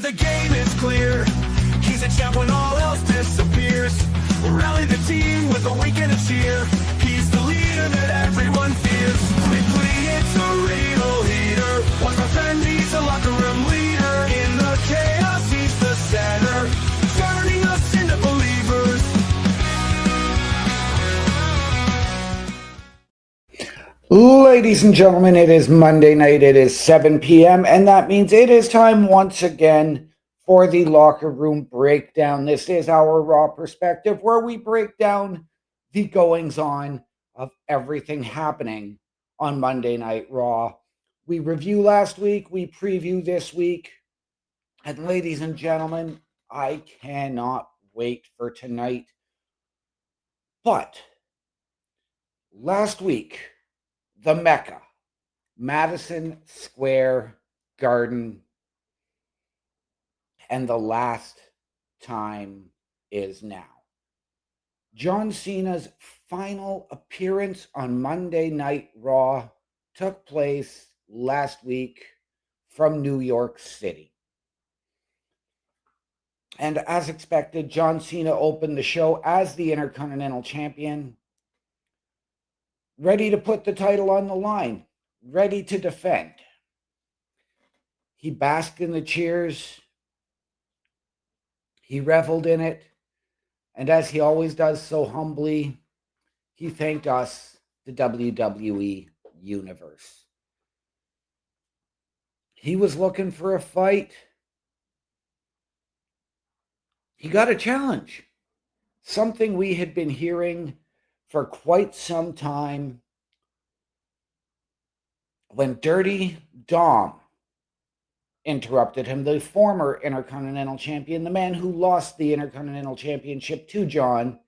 the game is clear. He's a champ when all else disappears. Rally the team with a wink and a cheer. He's the leader that everyone fears. Quickly, it's a real heater. Once my friend, he's a locker room leader. In the chaos, he's the center, turning us into believers. Ladies and gentlemen, it is Monday night. It is 7 p.m. and that means it is time once again for the Locker Room Breakdown. This is our Raw perspective where we break down the goings-on of everything happening on Monday Night Raw. We review last week, we preview this week, and ladies and gentlemen, I cannot wait for tonight. But last week, the Mecca, Madison Square Garden, and the last time is now. John Cena's final appearance on Monday Night Raw took place last week from New York City. And as expected, John Cena opened the show as the Intercontinental Champion, ready to put the title on the line, ready to defend. He basked in the cheers. He reveled in it. And as he always does so humbly, he thanked us, the WWE Universe. He was looking for a fight. He got a challenge. Something we had been hearing for quite some time when Dirty Dom interrupted him, the former Intercontinental Champion, the man who lost the Intercontinental Championship to John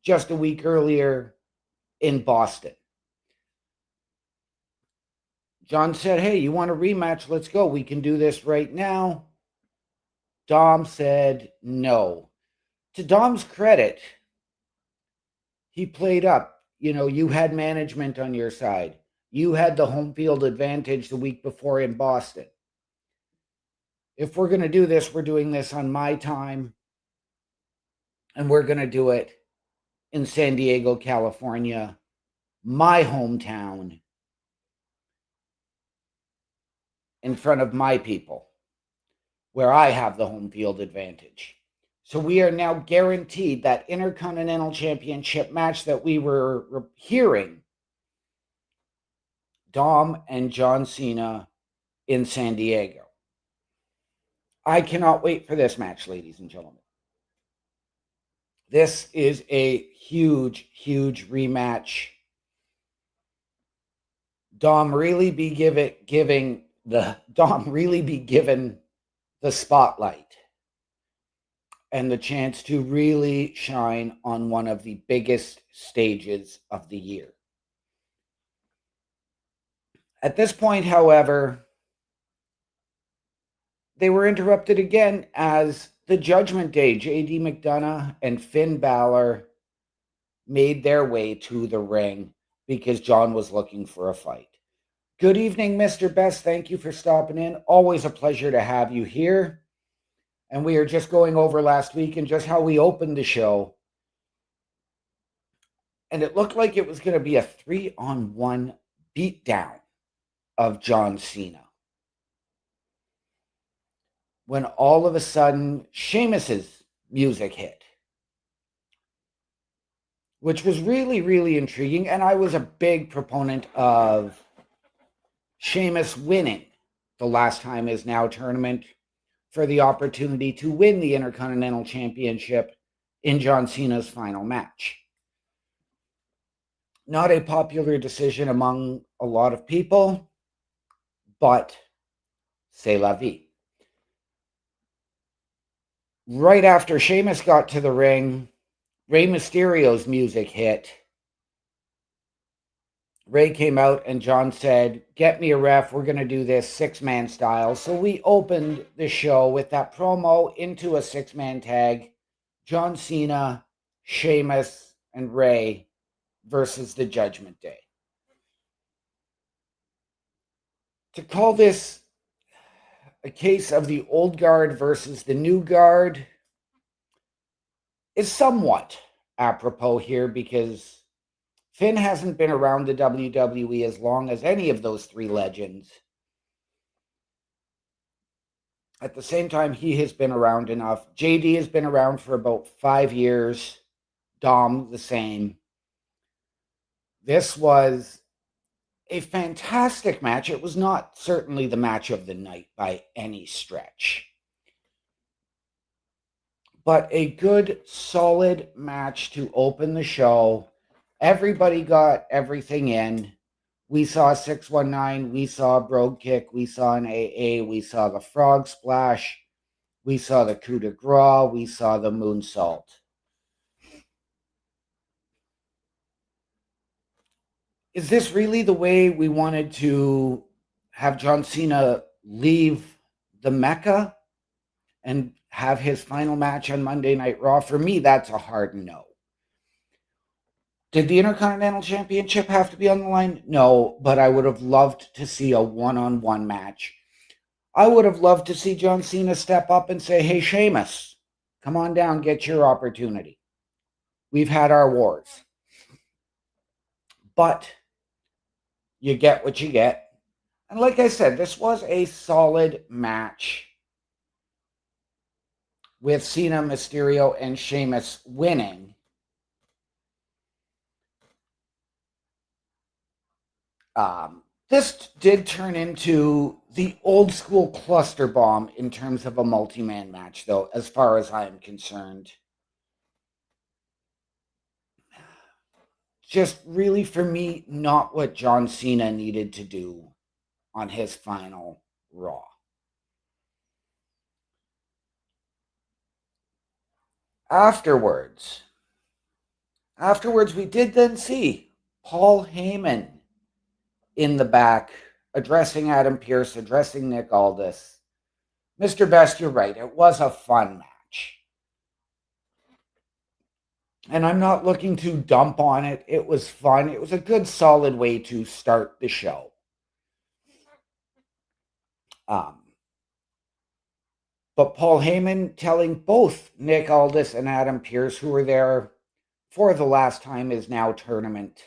just a week earlier in Boston. John said, hey, you want a rematch? Let's go. We can do this right now. Dom said no. To Dom's credit, he played up. You know, you had management on your side. You had the home field advantage the week before in Boston. If we're going to do this, we're doing this on my time. And we're going to do it in San Diego, California, my hometown, in front of my people, where I have the home field advantage. So we are now guaranteed that Intercontinental Championship match that we were hearing, Dom and John Cena in San Diego. I cannot wait for this match, ladies and gentlemen. This is a huge, huge rematch. Dom really be given the spotlight and the chance to really shine on one of the biggest stages of the year. At this point, however, they were interrupted again as the Judgment Day, JD McDonough and Finn Balor, made their way to the ring because John was looking for a fight. Good evening, Mr. Best. Thank you for stopping in. Always a pleasure to have you here. And we are just going over last week and just how we opened the show. And it looked like it was going to be a 3-on-1 beatdown of John Cena, when all of a sudden Sheamus's music hit, which was really, really intriguing. And I was a big proponent of Sheamus winning the Last Time Is Now tournament for the opportunity to win the Intercontinental Championship in John Cena's final match. Not a popular decision among a lot of people, but c'est la vie. Right after Sheamus got to the ring, Rey Mysterio's music hit. Rey came out and John said, get me a ref, we're going to do this 6-man style. So we opened the show with that promo into a 6-man tag. John Cena, Sheamus, and Rey versus the Judgment Day. To call this a case of the old guard versus the new guard is somewhat apropos here because Finn hasn't been around the WWE as long as any of those three legends. At the same time, he has been around enough. JD has been around for about 5 years. Dom, the same. This was a fantastic match. It was not certainly the match of the night by any stretch, but a good, solid match to open the show. Everybody got everything in. We saw 619, we saw a Brogue Kick, we saw an AA, we saw the Frog Splash, we saw the coup de grace, we saw the moonsault. Is this really the way we wanted to have John Cena leave the Mecca and have his final match on Monday Night Raw? For me, that's a hard no. Did the Intercontinental Championship have to be on the line? No, but I would have loved to see a one-on-one match. I would have loved to see John Cena step up and say, hey, Sheamus, come on down, get your opportunity. We've had our wars. But you get what you get. And like I said, this was a solid match with Cena, Mysterio, and Sheamus winning. This did turn into the old school cluster bomb in terms of a multi-man match, though, as far as I am concerned. Just really, for me, not what John Cena needed to do on his final Raw. Afterwards, we did then see Paul Heyman in the back, addressing Adam Pearce, addressing Nick Aldis. Mr. Best, you're right. It was a fun match. And I'm not looking to dump on it. It was fun. It was a good, solid way to start the show. But Paul Heyman telling both Nick Aldis and Adam Pearce, who were there for the last time is now tournament,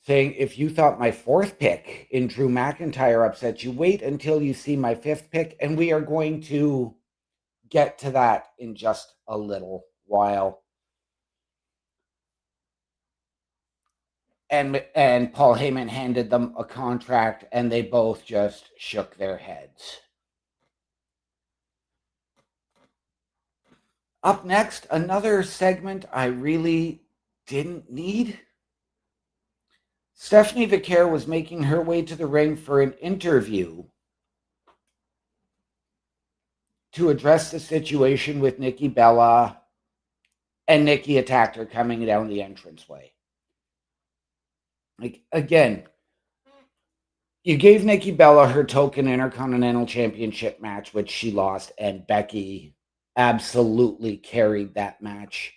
saying, if you thought my fourth pick in Drew McIntyre upset you, wait until you see my fifth pick, and we are going to get to that in just a little while. And Paul Heyman handed them a contract, and they both just shook their heads. Up next, another segment I really didn't need. Stephanie Vaquer was making her way to the ring for an interview to address the situation with Nikki Bella, and Nikki attacked her coming down the entranceway. Like, again, you gave Nikki Bella her token Intercontinental Championship match, which she lost, and Becky absolutely carried that match.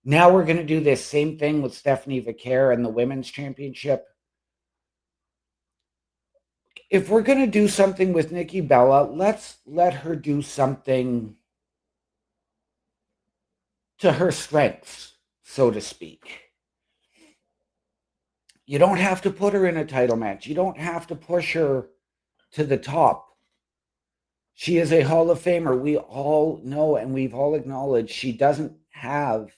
Now we're going to do this same thing with Stephanie Vaquer and the Women's Championship. If we're going to do something with Nikki Bella, let's let her do something to her strengths, so to speak. You don't have to put her in a title match. You don't have to push her to the top. She is a Hall of Famer. We all know and we've all acknowledged she doesn't have...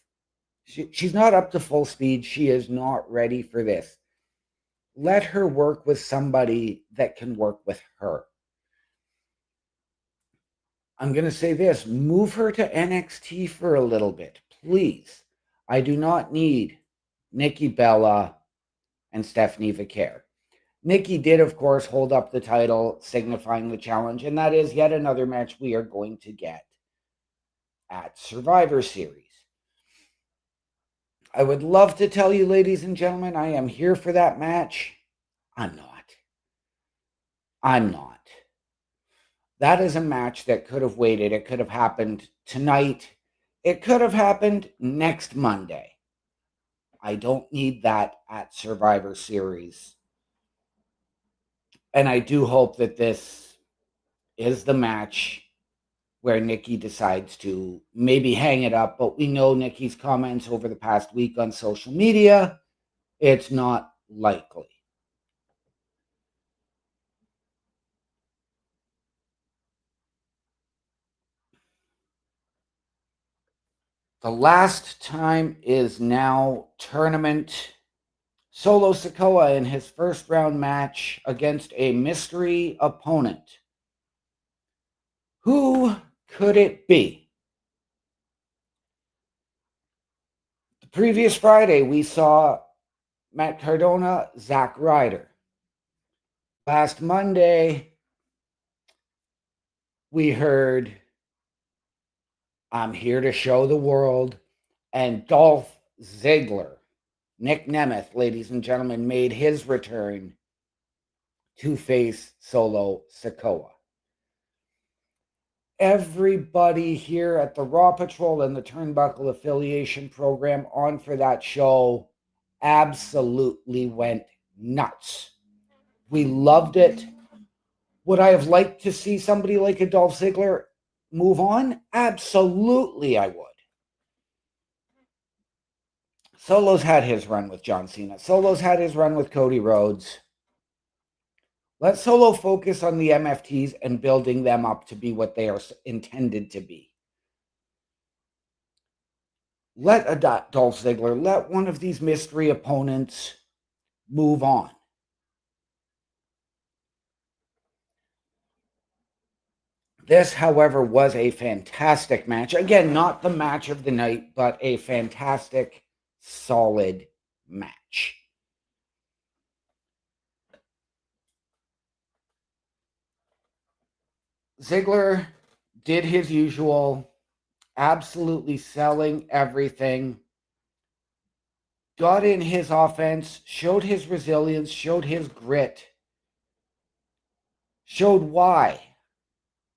She's not up to full speed. She is not ready for this. Let her work with somebody that can work with her. I'm going to say this. Move her to NXT for a little bit, please. I do not need Nikki Bella and Stephanie Vaquer. Nikki did, of course, hold up the title, signifying the challenge, and that is yet another match we are going to get at Survivor Series. I would love to tell you, ladies and gentlemen, I am here for that match. I'm not. That is a match that could have waited. It could have happened tonight. It could have happened next Monday. I don't need that at Survivor Series. And I do hope that this is the match where Nikki decides to maybe hang it up. But we know Nikki's comments over the past week on social media. It's not likely. The last time is now tournament. Solo Sikoa in his first round match against a mystery opponent. Who could it be? The previous Friday, we saw Matt Cardona, Zack Ryder. Last Monday, we heard I'm here to show the world, and Dolph Ziggler, Nick Nemeth, ladies and gentlemen, made his return to face Solo Sikoa. Everybody here at the Raw Patrol and the Turnbuckle Affiliation Program on for that show absolutely went nuts. We loved it. Would I have liked to see somebody like a Dolph Ziggler move on? Absolutely, I would. Solo's had his run with John Cena. Solo's had his run with Cody Rhodes. Let Solo focus on the MFTs and building them up to be what they are intended to be. Let a Dolph Ziggler, let one of these mystery opponents move on. This, however, was a fantastic match. Again, not the match of the night, but a fantastic, solid match. Ziggler did his usual, absolutely selling everything, got in his offense, showed his resilience, showed his grit, showed why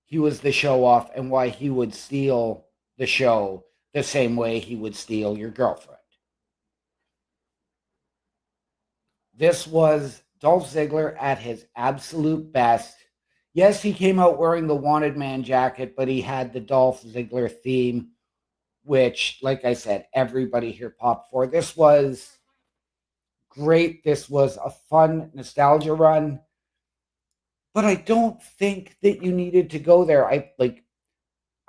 he was the show off and why he would steal the show the same way he would steal your girlfriend. This was Dolph Ziggler at his absolute best. Yes, he came out wearing the Wanted Man jacket, but he had the Dolph Ziggler theme, which, like I said, everybody here popped for. This was great. This was a fun nostalgia run. But I don't think that you needed to go there. I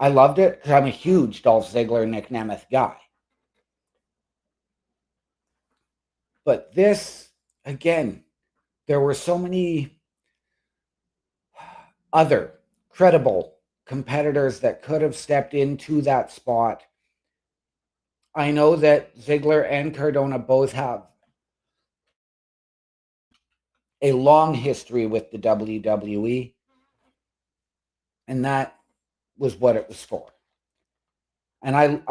loved it because I'm a huge Dolph Ziggler, Nick Nemeth guy. But this, again, there were so many other credible competitors that could have stepped into that spot. I know that Ziggler and Cardona both have a long history with the WWE, and that was what it was for. And I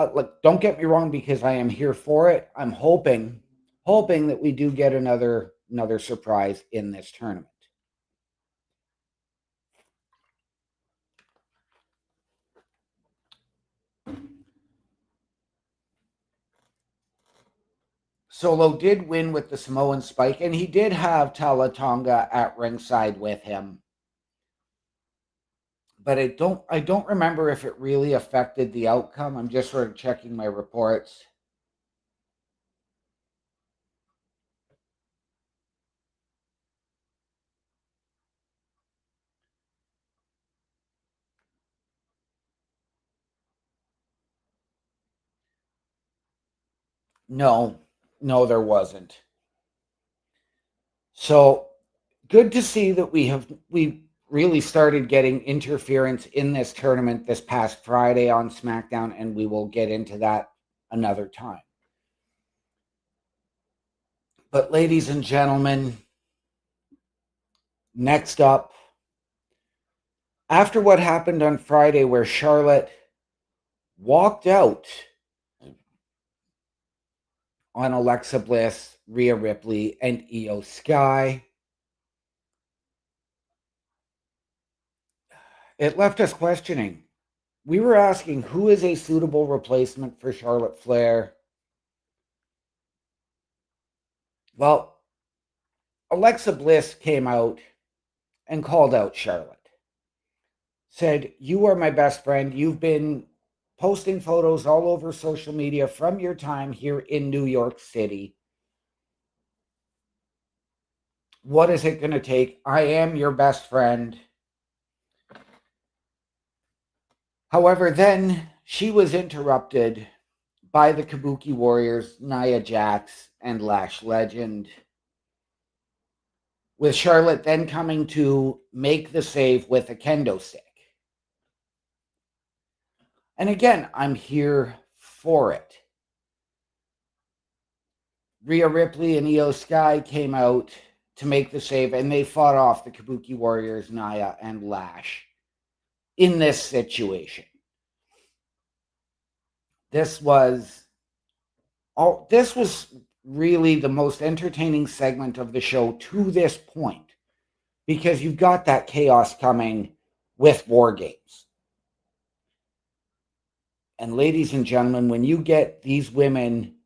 don't get me wrong, because I am here for it. I'm hoping that we do get another surprise in this tournament. Solo did win with the Samoan Spike, and he did have Tala Tonga at ringside with him. But I don't remember if it really affected the outcome. I'm just sort of checking my reports. No, there wasn't. So good to see that we really started getting interference in this tournament this past Friday on SmackDown, and we will get into that another time. But ladies and gentlemen, next up, after what happened on Friday where Charlotte walked out on Alexa Bliss, Rhea Ripley, and Io Sky, it left us questioning. We were asking, who is a suitable replacement for Charlotte Flair? Well, Alexa Bliss came out and called out Charlotte. Said, "You are my best friend. You've been posting photos all over social media from your time here in New York City. What is it going to take? I am your best friend." However, then she was interrupted by the Kabuki Warriors, Nia Jax and Lash Legend, with Charlotte then coming to make the save with a kendo stick. And again, I'm here for it. Rhea Ripley and Io Sky came out to make the save, and they fought off the Kabuki Warriors, Nia and Lash, in this situation. This was really the most entertaining segment of the show to this point, because you've got that chaos coming with War Games. And ladies and gentlemen, when you get these women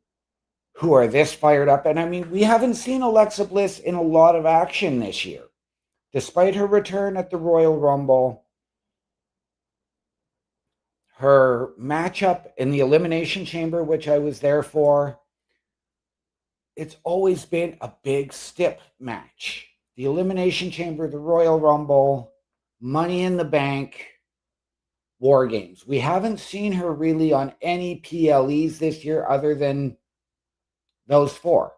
who are this fired up, and I mean, we haven't seen Alexa Bliss in a lot of action this year, despite her return at the Royal Rumble. Her matchup in the Elimination Chamber, which I was there for, it's always been a big stip match. The Elimination Chamber, the Royal Rumble, Money in the Bank, War Games. We haven't seen her really on any PLEs this year other than those four.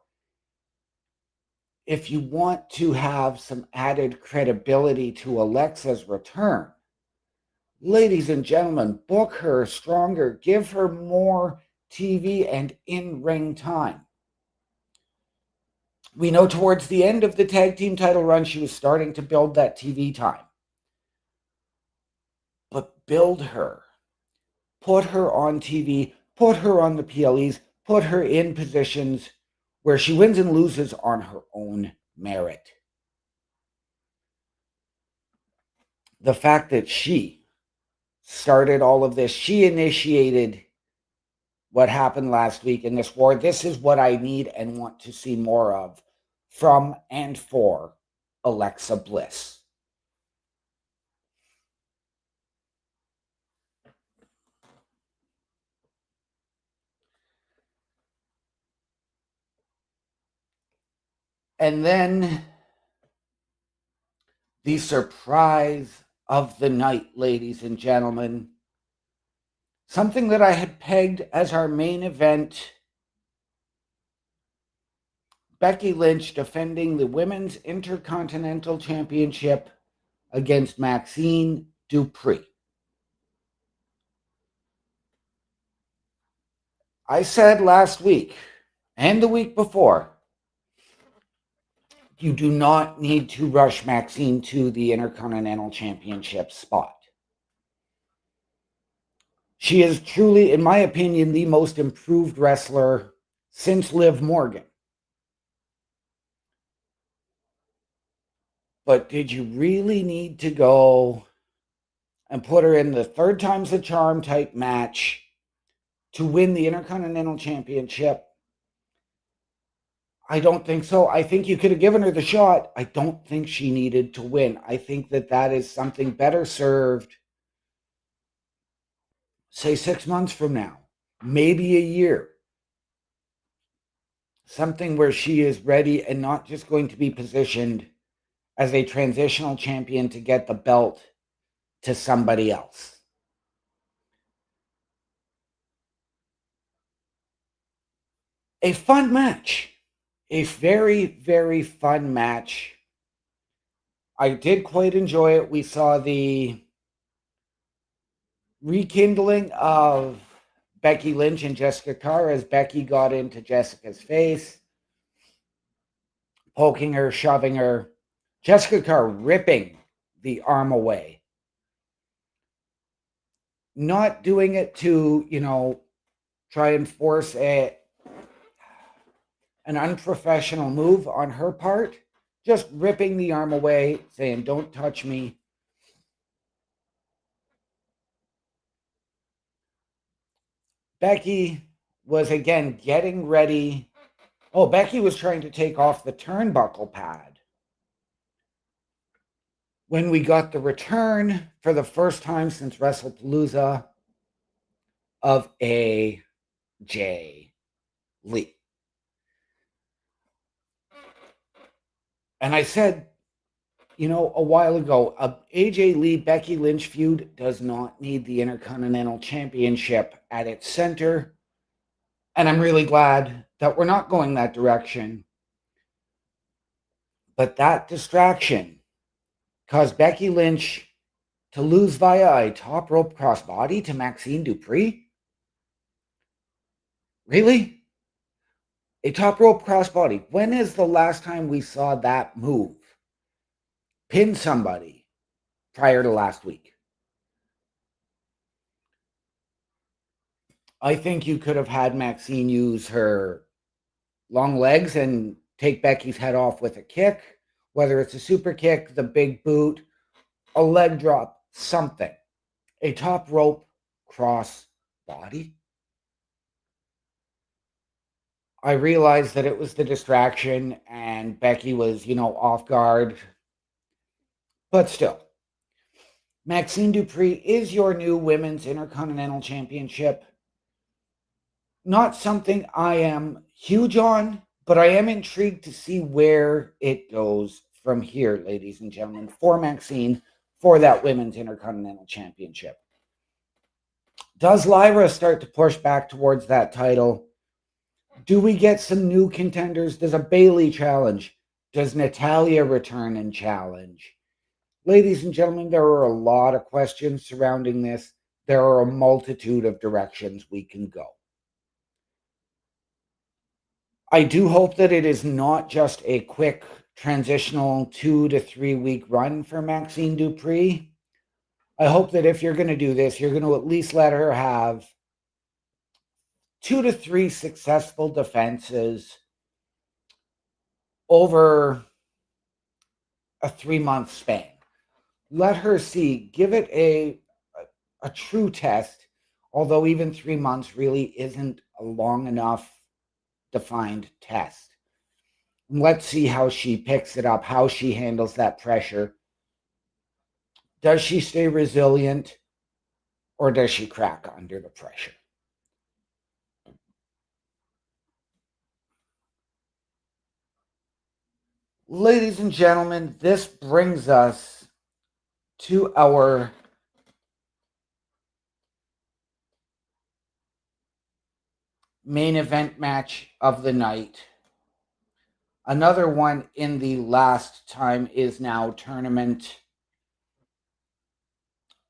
If you want to have some added credibility to Alexa's return, ladies and gentlemen, book her stronger. Give her more TV and in-ring time. We know towards the end of the tag team title run, she was starting to build that TV time. But build her. Put her on TV. Put her on the PLEs. Put her in positions where she wins and loses on her own merit. The fact that she started all of this, she initiated what happened last week in this war. This is what I need and want to see more of from and for Alexa Bliss. And then the surprise of the night, ladies and gentlemen. Something that I had pegged as our main event. Becky Lynch defending the Women's Intercontinental Championship against Maxine Dupri. I said last week and the week before, you do not need to rush Maxine to the Intercontinental Championship spot. She is truly, in my opinion, the most improved wrestler since Liv Morgan. But did you really need to go and put her in the third time's the charm type match to win the Intercontinental Championship? I don't think so. I think you could have given her the shot. I don't think she needed to win. I think that is something better served, say 6 months from now, maybe a year. Something where she is ready and not just going to be positioned as a transitional champion to get the belt to somebody else. A fun match. A very, very fun match. I did quite enjoy it. We saw the rekindling of Becky Lynch and Jessica Carr as Becky got into Jessica's face, poking her, shoving her. Jessica Carr ripping the arm away. Not doing it to, try and force an unprofessional move on her part. Just ripping the arm away, saying, "Don't touch me." Becky was again getting ready. Becky was trying to take off the turnbuckle pad. when we got the return for the first time since WrestlePalooza of AJ Lee. And I said, a while ago, AJ Lee Becky Lynch feud does not need the Intercontinental Championship at its center. And I'm really glad that we're not going that direction. But that distraction caused Becky Lynch to lose via a top rope crossbody to Maxine Dupri? Really? A top rope crossbody. When is the last time we saw that move? Pin somebody prior to last week. I think you could have had Maxine use her long legs and take Becky's head off with a kick, whether it's a super kick, the big boot, a leg drop, something. A top rope cross body. I realized that it was the distraction and Becky was, off guard. But still, Maxine Dupri is your new Women's Intercontinental Championship. Not something I am huge on, but I am intrigued to see where it goes from here, ladies and gentlemen, for Maxine, for that Women's Intercontinental Championship. Does Lyra start to push back towards that title? Do we get some new contenders? Does a Bayley challenge? Does Natalya return and challenge? Ladies and gentlemen, there are a lot of questions surrounding this. There are a multitude of directions we can go. I do hope that it is not just a quick transitional 2 to 3 week run for Maxine Dupri. I hope that if you're going to do this, you're going to at least let her have 2 to 3 successful defenses over a 3-month span. Let her see, give it a true test, although even 3 months really isn't a long enough defined test. Let's see how she picks it up, how she handles that pressure. Does she stay resilient or does she crack under the pressure? Ladies and gentlemen, this brings us to our main event match of the night. Another one in the Last Time Is Now tournament.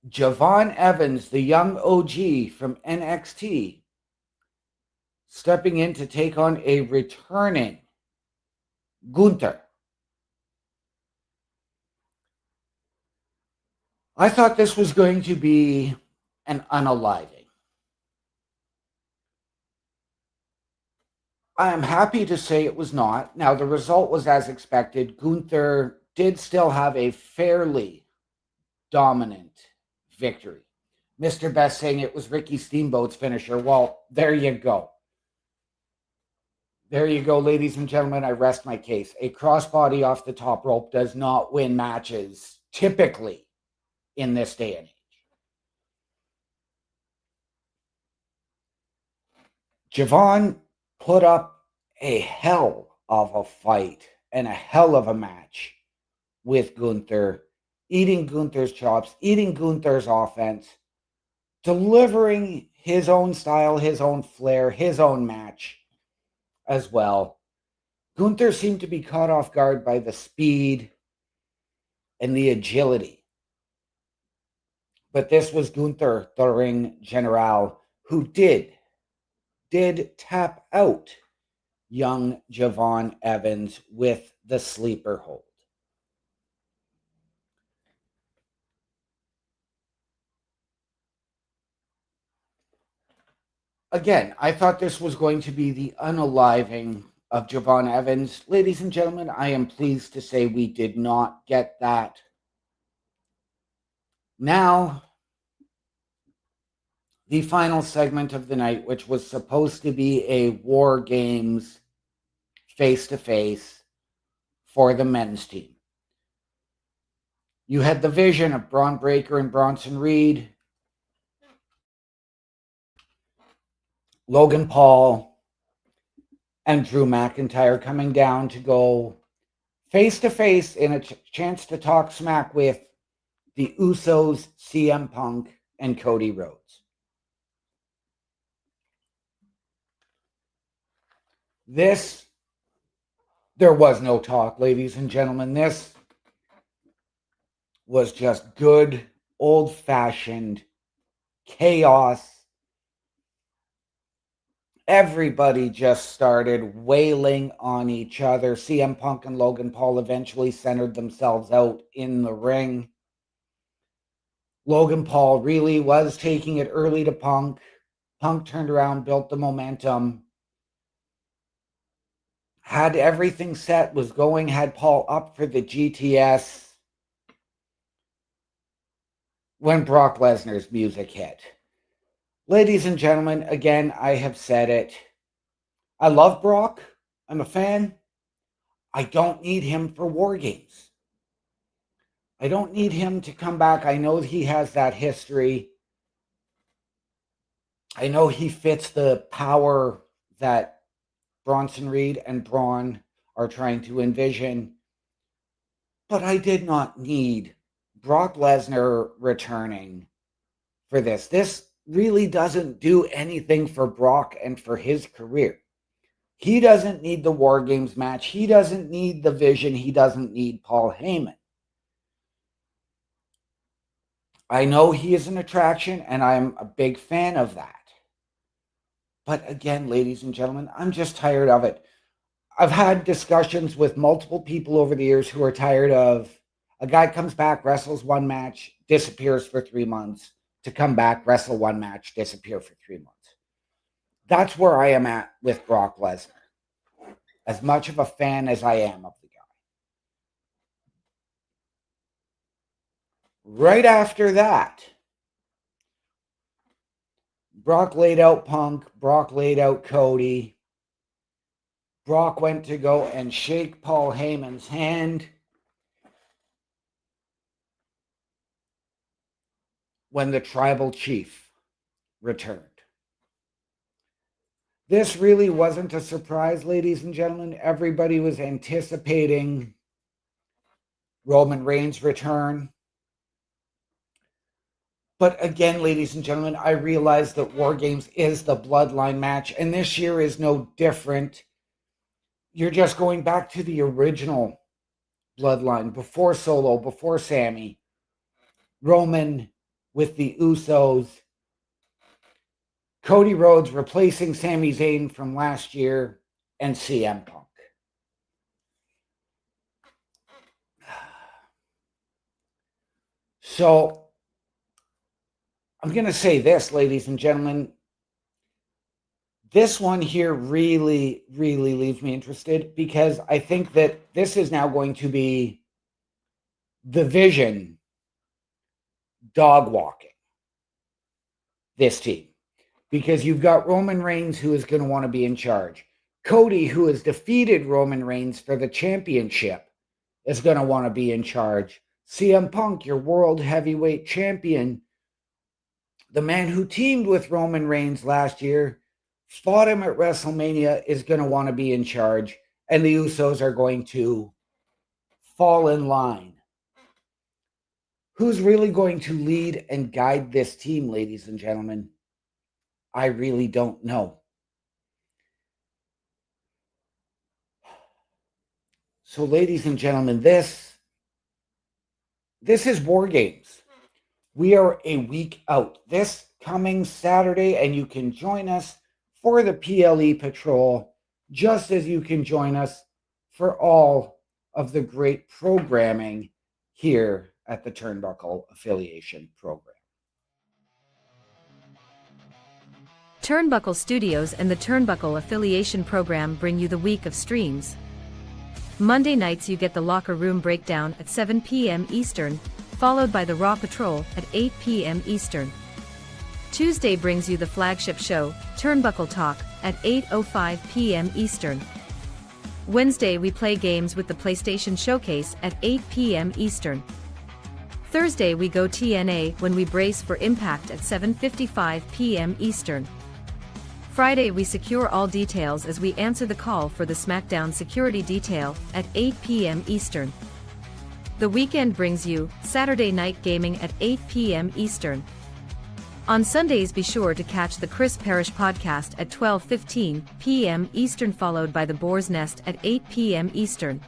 Javon Evans, the young OG from NXT, stepping in to take on a returning Gunther. I thought this was going to be an unaliving. I am happy to say it was not. Now, the result was as expected. Gunther did still have a fairly dominant victory. Mr. Best saying it was Ricky Steamboat's finisher. Well, there you go. There you go, ladies and gentlemen. I rest my case. A crossbody off the top rope does not win matches, typically, in this day and age. Javon put up a hell of a fight and a hell of a match with Gunther, eating Gunther's chops, eating Gunther's offense, delivering his own style, his own flair, his own match as well. Gunther seemed to be caught off guard by the speed and the agility. But this was Gunther, the ring general, who did tap out young Javon Evans with the sleeper hold. Again, I thought this was going to be the unaliving of Javon Evans. Ladies and gentlemen, I am pleased to say we did not get that. Now, the final segment of the night, which was supposed to be a War Games face-to-face for the men's team. You had the vision of Braun Breaker and Bronson Reed, Logan Paul, and Drew McIntyre coming down to go face-to-face in a chance to talk smack with the Usos, CM Punk, and Cody Rhodes. There was no talk, ladies and gentlemen. This was just good, old-fashioned chaos. Everybody just started wailing on each other. CM Punk and Logan Paul eventually centered themselves out in the ring. Logan Paul really was taking it early to Punk. Punk turned around, built the momentum, had everything set, was going, had Paul up for the GTS when Brock Lesnar's music hit. Ladies and gentlemen, again, I have said it. I love Brock. I'm a fan. I don't need him for War Games. I don't need him to come back. I know he has that history. I know he fits the power that Bronson Reed and Braun are trying to envision. But I did not need Brock Lesnar returning for this. This really doesn't do anything for Brock and for his career. He doesn't need the War Games match. He doesn't need the vision. He doesn't need Paul Heyman. I know he is an attraction, and I'm a big fan of that. But again, ladies and gentlemen, I'm just tired of it. I've had discussions with multiple people over the years who are tired of a guy comes back, wrestles one match, disappears for 3 months, to come back, wrestle one match, disappear for 3 months. That's where I am at with Brock Lesnar. As much of a fan as I am of the guy. Right after that, Brock laid out Punk, Brock laid out Cody. Brock went to go and shake Paul Heyman's hand. When the tribal chief returned. This really wasn't a surprise, ladies and gentlemen. Everybody was anticipating Roman Reigns' return. But again, ladies and gentlemen, I realize that War Games is the bloodline match, and this year is no different. You're just going back to the original bloodline, before Solo, before Sammy. Roman with the Usos. Cody Rhodes replacing Sami Zayn from last year, and CM Punk. So, I'm going to say this, ladies and gentlemen. This one here really, really leaves me interested, because I think that this is now going to be the Vision dog walking this team. Because you've got Roman Reigns, who is going to want to be in charge. Cody, who has defeated Roman Reigns for the championship, is going to want to be in charge. CM Punk, your world heavyweight champion, the man who teamed with Roman Reigns last year, fought him at WrestleMania, is going to want to be in charge. And the Usos are going to fall in line. Who's really going to lead and guide this team, ladies and gentlemen? I really don't know. So, ladies and gentlemen, this is War Games. We are a week out. This coming Saturday, and you can join us for the PLE Patrol, just as you can join us for all of the great programming here at the Turnbuckle Affiliation Program. Turnbuckle Studios and the Turnbuckle Affiliation Program bring you the week of streams. Monday nights you get the Locker Room Breakdown at 7 p.m. Eastern, followed by the Raw Patrol at 8 p.m. Eastern. Tuesday brings you the flagship show, Turnbuckle Talk, at 8:05 p.m. Eastern. Wednesday we play games with the PlayStation Showcase at 8 p.m. Eastern. Thursday we go TNA when we brace for Impact at 7:55 p.m. Eastern. Friday we secure all details as we answer the call for the SmackDown security detail at 8 p.m. Eastern. The weekend brings you Saturday Night Gaming at 8 p.m. Eastern. On Sundays be sure to catch the Chris Parrish podcast at 12:15 p.m. Eastern, followed by the Boar's Nest at 8 p.m. Eastern.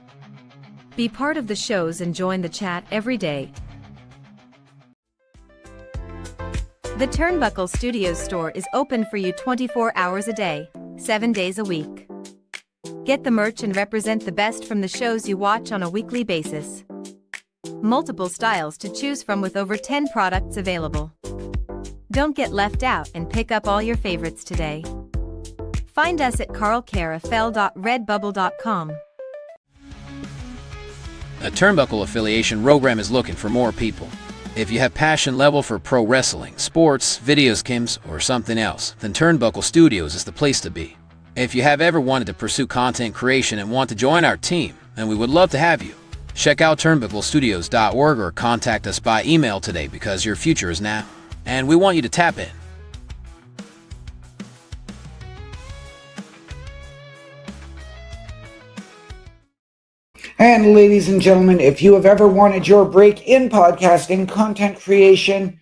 Be part of the shows and join the chat every day. The Turnbuckle Studios store is open for you 24 hours a day, 7 days a week. Get the merch and represent the best from the shows you watch on a weekly basis. Multiple styles to choose from with over 10 products available. Don't get left out and pick up all your favorites today. Find us at carlcarafel.redbubble.com. A Turnbuckle affiliation program is looking for more people. If you have passion level for pro wrestling, sports, videos games, or something else, then Turnbuckle Studios is the place to be. If you have ever wanted to pursue content creation and want to join our team, then we would love to have you. Check out turnbucklestudios.org or contact us by email today because your future is now, and we want you to tap in. And ladies and gentlemen, if you have ever wanted your break in podcasting, content creation,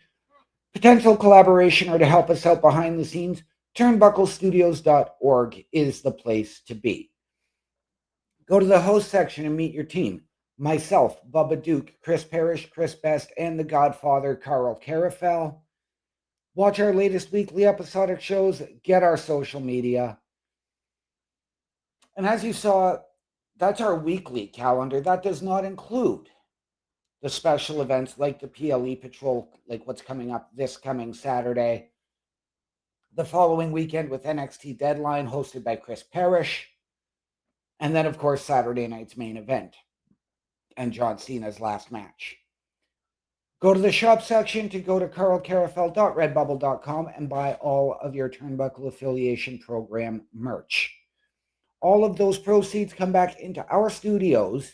potential collaboration, or to help us out behind the scenes, turnbucklestudios.org is the place to be. Go to the host section and meet your team. Myself, Bubba Duke, Chris Parrish, Chris Best, and the Godfather, Carl Carafel. Watch our latest weekly episodic shows, get our social media. And as you saw, that's our weekly calendar. That does not include the special events like the PLE Patrol, like what's coming up this coming Saturday, the following weekend with NXT Deadline hosted by Chris Parrish, and then, of course, Saturday night's main event and John Cena's last match. Go to the shop section to go to carlcarafel.redbubble.com and buy all of your Turnbuckle Affiliation Program merch. All of those proceeds come back into our studios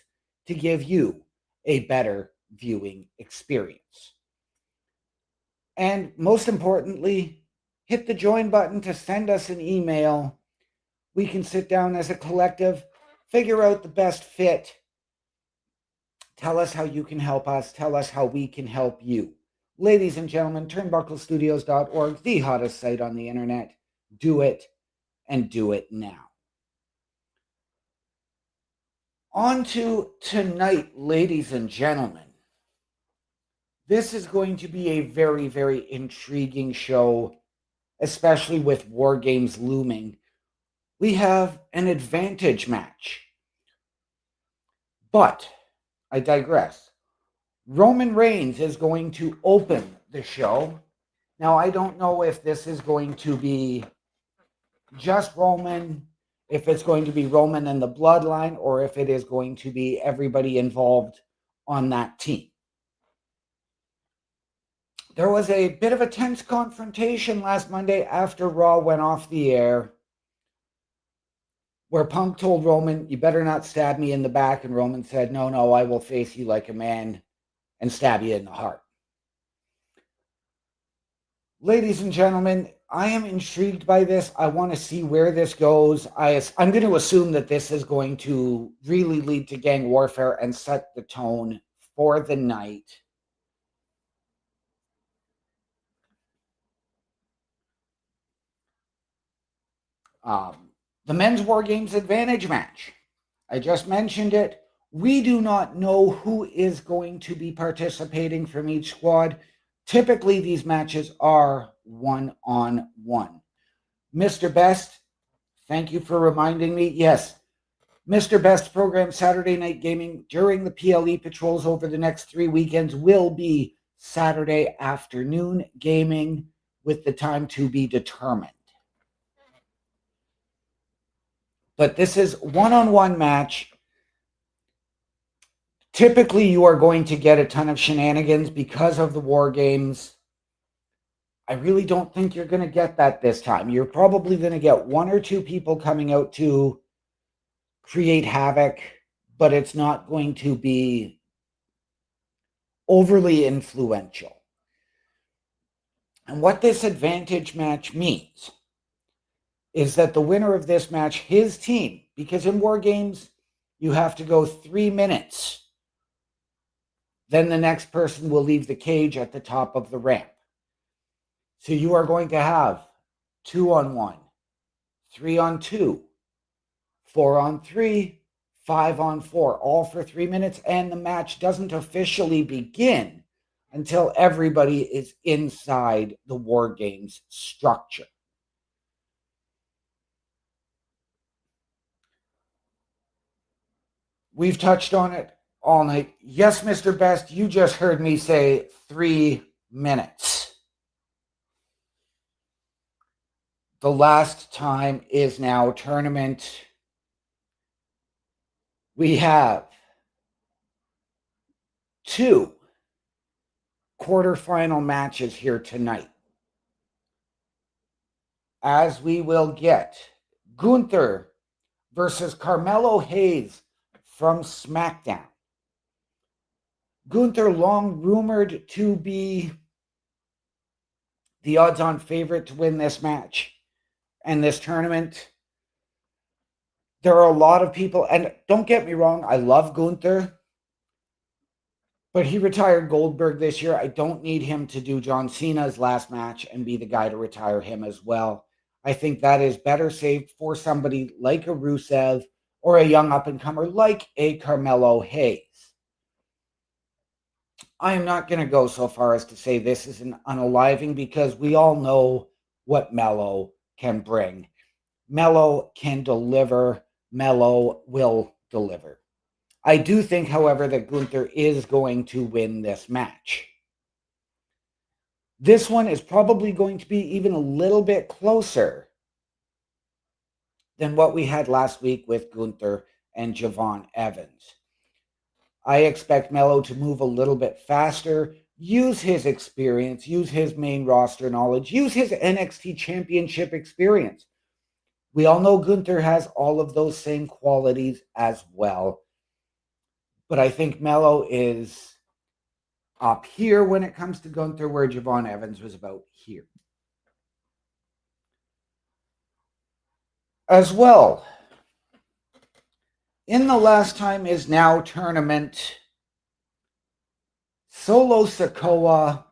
to give you a better viewing experience. And most importantly, hit the join button to send us an email. We can sit down as a collective, figure out the best fit. Tell us how you can help us. Tell us how we can help you. Ladies and gentlemen, turnbucklestudios.org, the hottest site on the internet. Do it, and do it now. On to tonight, ladies and gentlemen. This is going to be a very, very intriguing show, especially with War Games looming. We have an advantage match. But I digress. Roman Reigns is going to open the show. Now, I don't know if this is going to be just Roman, if it's going to be Roman and the Bloodline, or if it is going to be everybody involved on that team. There was a bit of a tense confrontation last Monday after Raw went off the air, where Punk told Roman, "You better not stab me in the back," and Roman said, no, I will face you like a man and stab you in the heart. Ladies and gentlemen, I am intrigued by this. I want to see where this goes. I'm going to assume that this is going to really lead to gang warfare and set the tone for the night. The Men's War Games Advantage match. I just mentioned it. We do not know who is going to be participating from each squad. Typically, these matches are one-on-one. Mr. Best, thank you for reminding me. Yes, Mr. Best program Saturday Night Gaming during the PLE Patrols over the next 3 weekends will be Saturday afternoon gaming with the time to be determined. But this is one-on-one match. Typically, you are going to get a ton of shenanigans because of the War Games. I really don't think you're going to get that this time. You're probably going to get 1 or 2 people coming out to create havoc, but it's not going to be overly influential. And what this advantage match means is that the winner of this match, his team, because in War Games, you have to go 3 minutes. Then the next person will leave the cage at the top of the ramp. So you are going to have 2-on-1, 3-on-2, 4-on-3, 5-on-4, all for 3 minutes. And the match doesn't officially begin until everybody is inside the War Games structure. We've touched on it all night. Yes, Mr. Best, you just heard me say 3 minutes. The last time is now tournament. We have 2 quarterfinal matches here tonight, as we will get Gunther versus Carmelo Hayes from SmackDown. Gunther, long rumored to be the odds-on favorite to win this match and this tournament. There are a lot of people, and don't get me wrong, I love Gunther, but he retired Goldberg this year. I don't need him to do John Cena's last match and be the guy to retire him as well. I think that is better saved for somebody like a Rusev or a young up-and-comer like a Carmelo Hayes. I am not going to go so far as to say this is an unaliving, because we all know what Melo can bring. Melo can deliver. Melo will deliver. I do think, however, that Gunther is going to win this match. This one is probably going to be even a little bit closer than what we had last week with Gunther and Javon Evans. I expect Melo to move a little bit faster, use his experience, use his main roster knowledge, use his NXT championship experience. We all know Gunther has all of those same qualities as well. But I think Melo is up here when it comes to Gunther, where Javon Evans was about here. As well, in the Last Time Is Now tournament, Solo Sikoa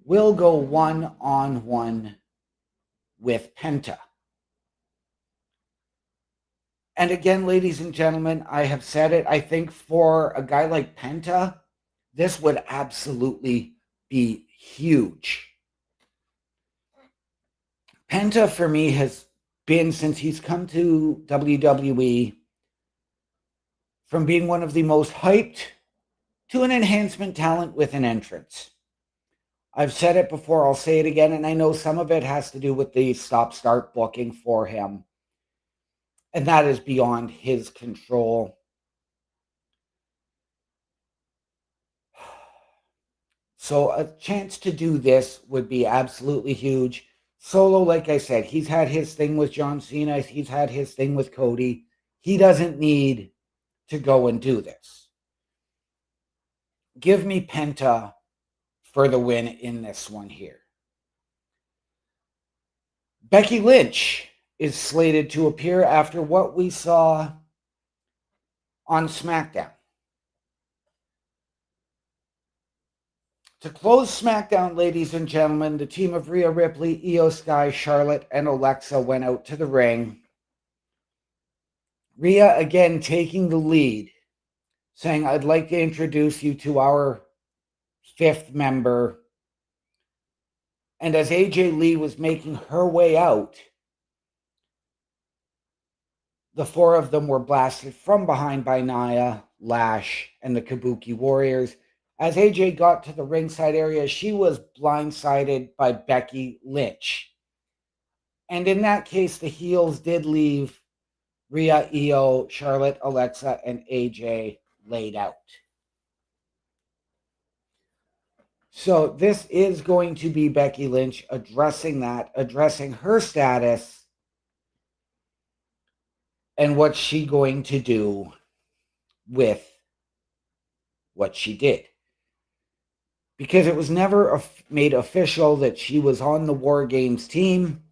will go 1-on-1 with Penta. And again, ladies and gentlemen, I have said it, I think for a guy like Penta, this would absolutely be huge. Penta, for me, has been, since he's come to WWE, from being one of the most hyped to an enhancement talent with an entrance. I've said it before, I'll say it again, and I know some of it has to do with the stop-start booking for him. And that is beyond his control. So a chance to do this would be absolutely huge. Solo, like I said, he's had his thing with John Cena. He's had his thing with Cody. He doesn't need to go and do this. Give me Penta for the win in this one here. Becky Lynch is slated to appear after what we saw on SmackDown. To close SmackDown, ladies and gentlemen, the team of Rhea Ripley, Io Sky, Charlotte, and Alexa went out to the ring. Rhea again taking the lead, saying, "I'd like to introduce you to our 5th member." And as AJ Lee was making her way out, the 4 of them were blasted from behind by Nia, Lash, and the Kabuki Warriors. As AJ got to the ringside area, she was blindsided by Becky Lynch. And in that case, the heels did leave Rhea, Io, Charlotte, Alexa, and AJ laid out. So this is going to be Becky Lynch addressing that, addressing her status, and what's she going to do with what she did. because it was never made official that she was on the War Games team.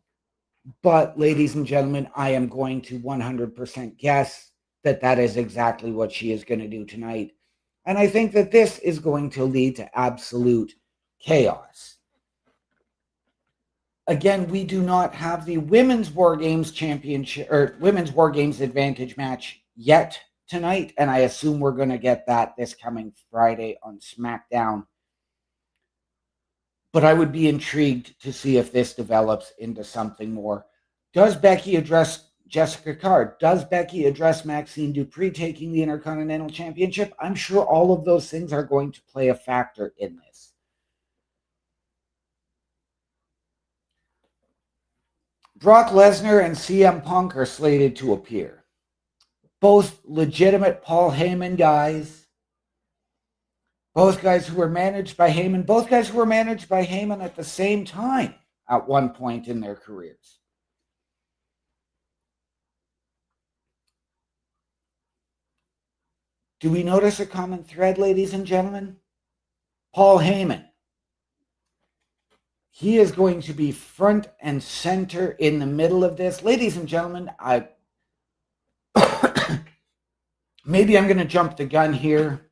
But ladies and gentlemen, I am going to 100% guess that that is exactly what she is going to do tonight. And I think that this is going to lead to absolute chaos. Again, we do not have the Women's War Games Championship or Women's War Games Advantage match yet tonight, and I assume we're going to get that this coming Friday on SmackDown. But I would be intrigued to see if this develops into something more. Does Becky address Jessica Carr? Does Becky address Maxine Dupree taking the Intercontinental Championship? I'm sure all of those things are going to play a factor in this. Brock Lesnar and CM Punk are slated to appear. Both legitimate Paul Heyman guys. Both guys who were managed by Heyman. Both guys who were managed by Heyman at the same time at one point in their careers. Do we notice a common thread, ladies and gentlemen? Paul Heyman. He is going to be front and center in the middle of this. Ladies and gentlemen, maybe I'm going to jump the gun here.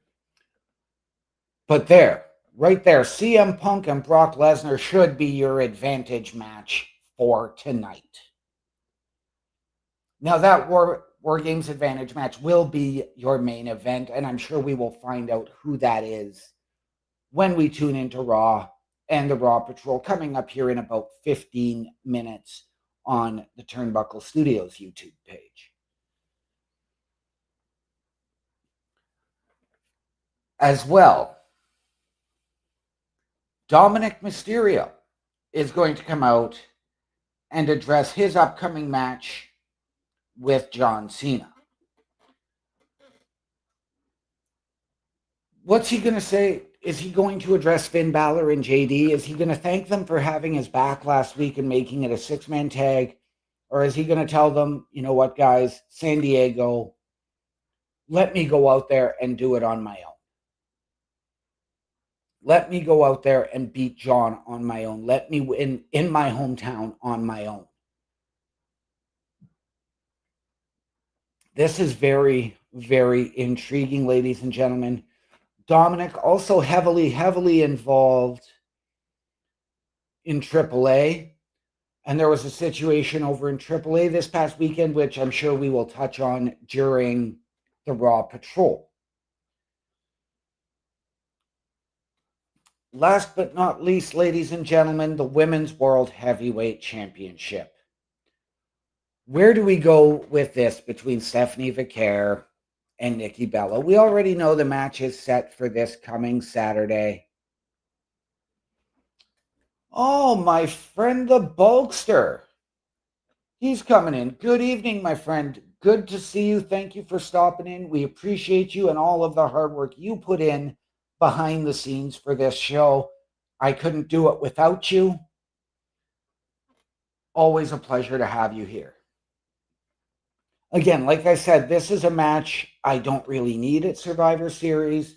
But there, right there, CM Punk and Brock Lesnar should be your advantage match for tonight. Now that War Games advantage match will be your main event, and I'm sure we will find out who that is when we tune into Raw and the Raw Patrol coming up here in about 15 minutes on the Turnbuckle Studios YouTube page. As well, Dominic Mysterio is going to come out and address his upcoming match with John Cena. What's he going to say? Is he going to address Finn Balor and JD? Is he going to thank them for having his back last week and making it a six-man tag? Or is he going to tell them, you know what, guys, San Diego, let me go out there and do it on my own. Let me go out there and beat John on my own. Let me win in my hometown on my own. This is very, very intriguing, ladies and gentlemen. Dominic also heavily involved in AAA. And there was a situation over in AAA this past weekend, which I'm sure we will touch on during the Raw Patrol. Last but not least, ladies and gentlemen, the Women's World Heavyweight Championship. Where do we go with this between Stephanie Vaquer and Nikki Bella? We already know the match is set for this coming Saturday. Oh, my friend the Bulkster. He's coming in. Good evening, my friend. Good to see you. Thank you for stopping in. We appreciate you and all of the hard work you put in behind the scenes for this show. I couldn't do it without you. Always a pleasure to have you here. Again, like I said, this is a match I don't really need at Survivor Series.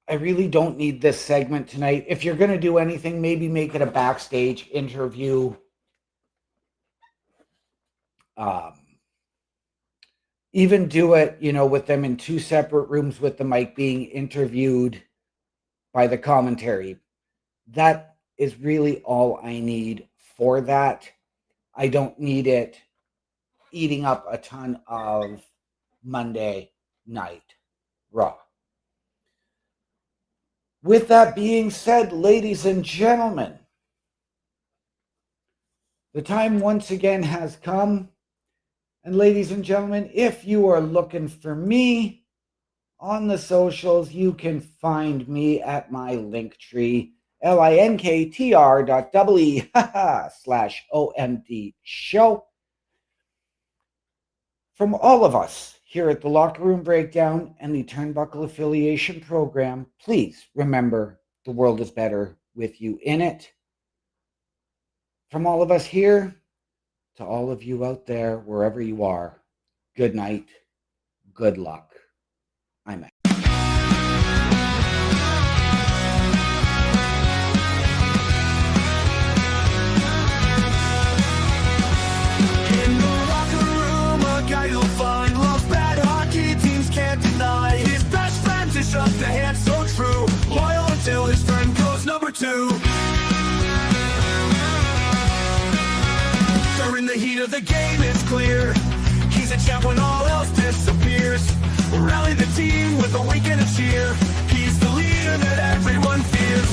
I really don't need this segment tonight. If you're going to do anything, maybe make it a backstage interview. Even do it, with them in two separate rooms with the mic being interviewed by the commentary. That is really all I need for that. I don't need it eating up a ton of Monday Night Raw. With that being said, ladies and gentlemen, the time once again has come. And ladies and gentlemen, if you are looking for me on the socials, you can find me at my Linktree, linktr.ee/OMD show. From all of us here at the Locker Room Breakdown and the Turnbuckle Affiliation Program, please remember the world is better with you in it. From all of us here, to all of you out there, wherever you are, good night, Good luck. I'm out. In the locker room, a guy you'll find loves bad hockey teams, can't deny. His best friend to shut the hand, so true. Loyal until his friend goes number 2. During the heat of the game, it's clear he's a champ when all else disappears. Rally the team with a wink and a cheer. He's the leader that everyone fears.